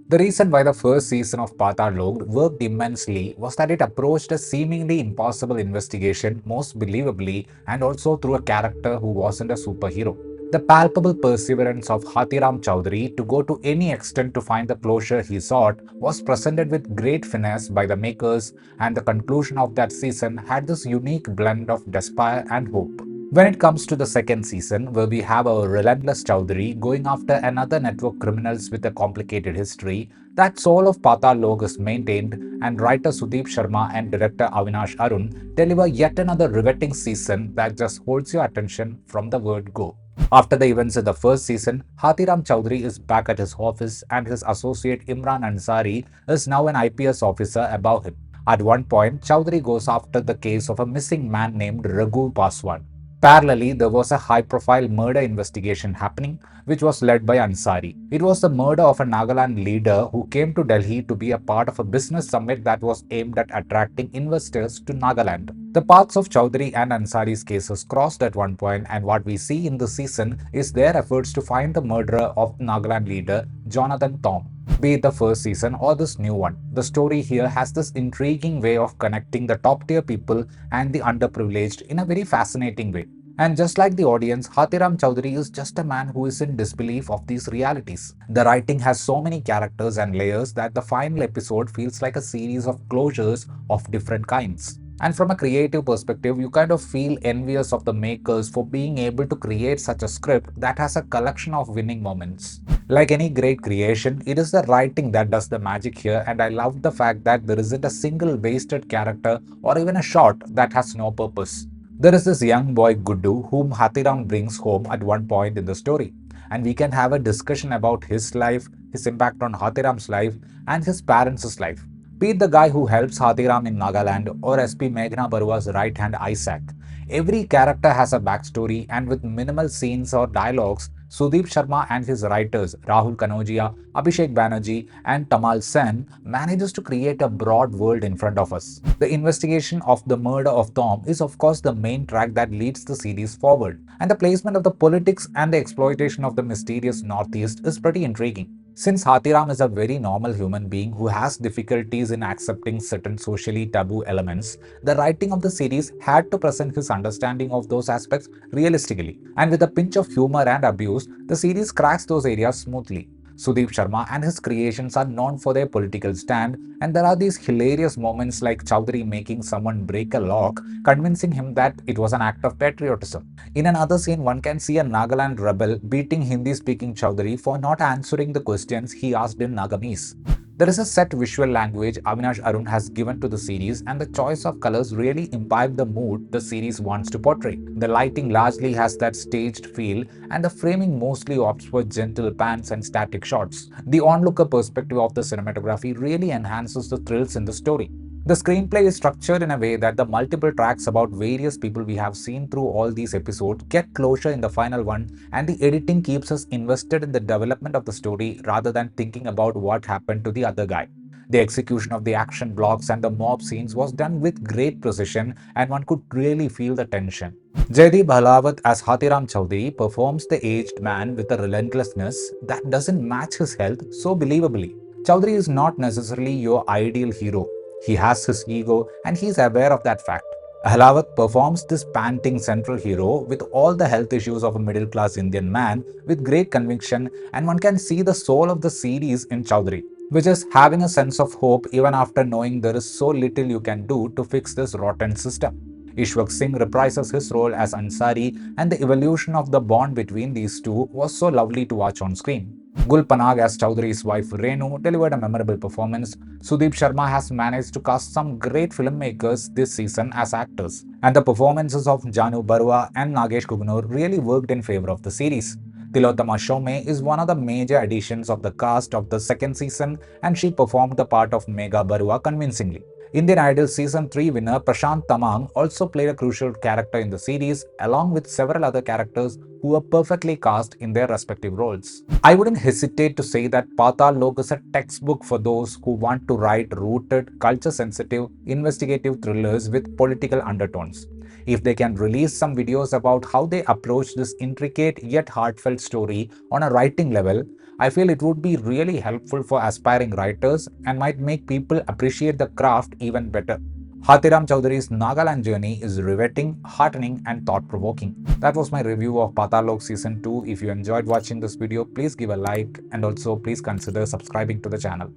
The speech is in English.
The reason why the first season of Paatal Lok worked immensely was that it approached a seemingly impossible investigation most believably and also through a character who wasn't a superhero. The palpable perseverance of Hathiram Chowdhury to go to any extent to find the closure he sought was presented with great finesse by the makers, and the conclusion of that season had this unique blend of despair and hope. When it comes to the second season, where we have our relentless Chowdhury going after another network criminals with a complicated history, that soul of Patal Lok is maintained, and writer Sudip Sharma and director Avinash Arun deliver yet another riveting season that just holds your attention from the word go. After the events of the first season, Hathiram Chowdhury is back at his office and his associate Imran Ansari is now an IPS officer above him. At one point, Chowdhury goes after the case of a missing man named Raghu Paswan. Parallelly, there was a high profile murder investigation happening, which was led by Ansari. It was the murder of a Nagaland leader who came to Delhi to be a part of a business summit that was aimed at attracting investors to Nagaland. The paths of Chowdhury and Ansari's cases crossed at one point, and what we see in this season is their efforts to find the murderer of Nagaland leader Jonathan Thom. Be it the first season or this new one, the story here has this intriguing way of connecting the top tier people and the underprivileged in a very fascinating way. And just like the audience, Hathiram Chowdhury is just a man who is in disbelief of these realities. The writing has so many characters and layers that the final episode feels like a series of closures of different kinds. And from a creative perspective, you kind of feel envious of the makers for being able to create such a script that has a collection of winning moments. Like any great creation, it is the writing that does the magic here, and I love the fact that there isn't a single wasted character or even a shot that has no purpose. There is this young boy Guddu whom Hathiram brings home at one point in the story, and we can have a discussion about his life, his impact on Hathiram's life, and his parents' life. Be it the guy who helps Hathiram in Nagaland or SP Meghna Barua's right hand Isaac. Every character has a backstory, and with minimal scenes or dialogues, Sudip Sharma and his writers Rahul Kanojia, Abhishek Banerjee, and Tamal Sen manages to create a broad world in front of us. The investigation of the murder of Tom is of course the main track that leads the series forward, and the placement of the politics and the exploitation of the mysterious Northeast is pretty intriguing. Since Hathiram is a very normal human being who has difficulties in accepting certain socially taboo elements, the writing of the series had to present his understanding of those aspects realistically. And with a pinch of humor and abuse, the series cracks those areas smoothly. Sudip Sharma and his creations are known for their political stand, and there are these hilarious moments like Chowdhury making someone break a lock, convincing him that it was an act of patriotism. In another scene, one can see a Nagaland rebel beating Hindi speaking Chowdhury for not answering the questions he asked in Nagamese. There is a set visual language Avinash Arun has given to the series, and the choice of colors really imbibe the mood the series wants to portray. The lighting largely has that staged feel, and the framing mostly opts for gentle pans and static shots. The onlooker perspective of the cinematography really enhances the thrills in the story. The screenplay is structured in a way that the multiple tracks about various people we have seen through all these episodes get closure in the final one, and the editing keeps us invested in the development of the story rather than thinking about what happened to the other guy. The execution of the action blocks and the mob scenes was done with great precision, and one could really feel the tension. Jaideep Ahlawat as Hathiram Chowdhury performs the aged man with a relentlessness that doesn't match his health so believably. Chowdhury is not necessarily your ideal hero. He has his ego, and he's aware of that fact. Ahlawat performs this panting central hero with all the health issues of a middle class Indian man with great conviction, and one can see the soul of the series in Chowdhury, which is having a sense of hope even after knowing there is so little you can do to fix this rotten system. Ishwak Singh reprises his role as Ansari, and the evolution of the bond between these two was so lovely to watch on screen. Gul Panag as Chowdhury's wife Renu delivered a memorable performance. Sudeep Sharma has managed to cast some great filmmakers this season as actors, and the performances of Jahnu Barua and Nagesh Kukunoor really worked in favor of the series. Tillotama Shome is one of the major additions of the cast of the second season, and she performed the part of Mega Barua convincingly. Indian Idol Season 3 winner Prashant Tamang also played a crucial character in the series, along with several other characters who were perfectly cast in their respective roles. I wouldn't hesitate to say that Patal Lok is a textbook for those who want to write rooted, culture-sensitive, investigative thrillers with political undertones. If they can release some videos about how they approach this intricate yet heartfelt story on a writing level, I feel it would be really helpful for aspiring writers and might make people appreciate the craft even better. Hathiram Chowdhury's Nagaland journey is riveting, heartening, and thought-provoking. That was my review of Patal Lok Season 2. If you enjoyed watching this video, please give a like and also please consider subscribing to the channel.